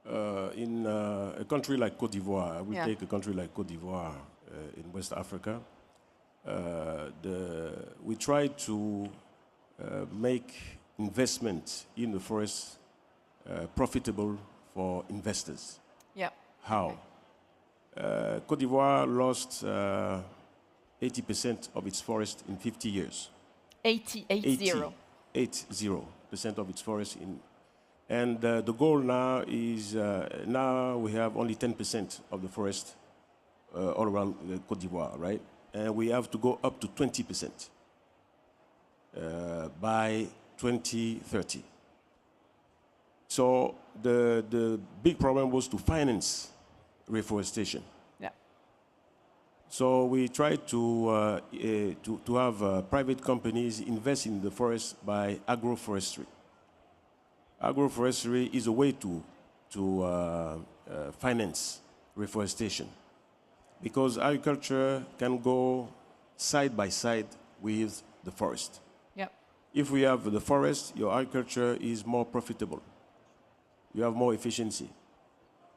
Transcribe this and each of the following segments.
In a country like Côte d'Ivoire, we take a country like Côte d'Ivoire in West Africa. We try to make investment in the forest profitable for investors. Yeah. How? Côte d'Ivoire lost 80% of its forest in 50 years. 80% of its forest and the goal now is now we have only 10% of the forest all around Côte d'Ivoire, right? And we have to go up to 20% by 2030. So the big problem was to finance reforestation. Yeah. So we tried to have private companies invest in the forest by agroforestry. Agroforestry is a way to finance reforestation, because agriculture can go side by side with the forest. Yep. If we have the forest, your agriculture is more profitable. You have more efficiency,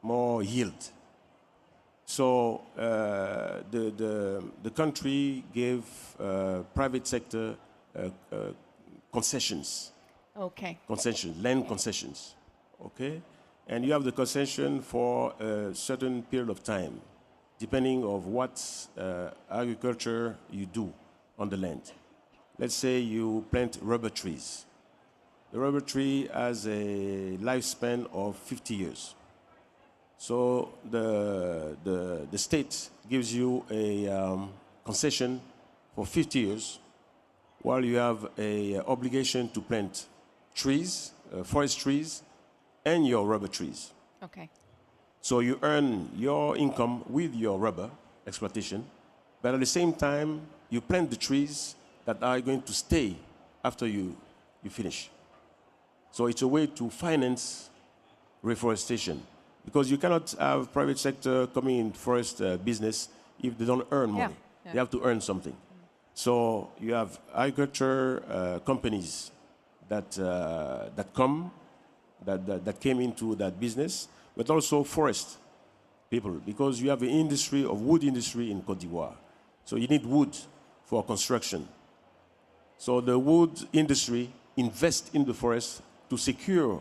more yield. So the country gave private sector concessions. Okay. Concessions, land concessions, okay? And you have the concession for a certain period of time, depending on what agriculture you do on the land. Let's say you plant rubber trees. The rubber tree has a lifespan of 50 years. So the state gives you a concession for 50 years, while you have an obligation to plant trees, forest trees, and your rubber trees. Okay. So you earn your income with your rubber exploitation, but at the same time, you plant the trees that are going to stay after you finish. So it's a way to finance reforestation, because you cannot have private sector coming in forest business if they don't earn money. Yeah. They have to earn something. So you have agriculture companies that came into that business, but also forest people, because you have an industry of wood industry in Côte d'Ivoire. So you need wood for construction. So the wood industry invests in the forest to secure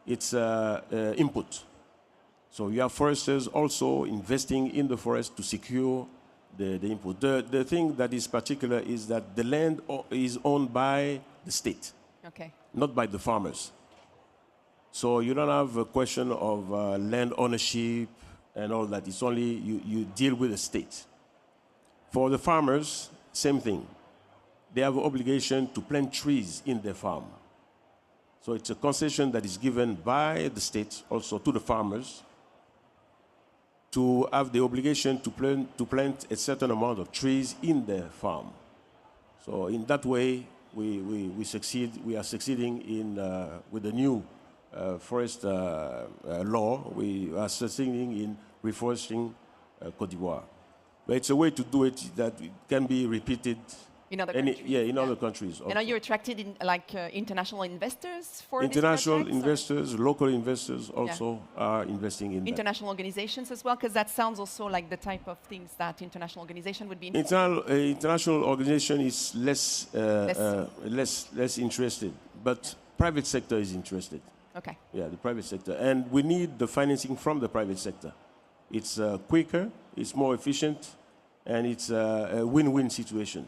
its input. So you have foresters also investing in the forest to secure the input. The thing that is particular is that the land is owned by the state. Okay. Not by the farmers. So you don't have a question of land ownership and all that. It's only you deal with the state. For the farmers, same thing. They have an obligation to plant trees in their farm. So it's a concession that is given by the state also to the farmers to have the obligation to plant a certain amount of trees in their farm. So in that way, we succeed. We are succeeding in with the new forest law. We are succeeding in reforesting Côte d'Ivoire. But it's a way to do it that can be repeated in other countries. Yeah, in other countries. Also. And are you attracted in international investors for international these investors, local investors also are investing in international organizations as well, because that sounds also like the type of things that international organization would be interested in. International organization is less interested, but private sector is interested. Okay. Yeah, the private sector, and we need the financing from the private sector. It's quicker, it's more efficient, and it's a win-win situation.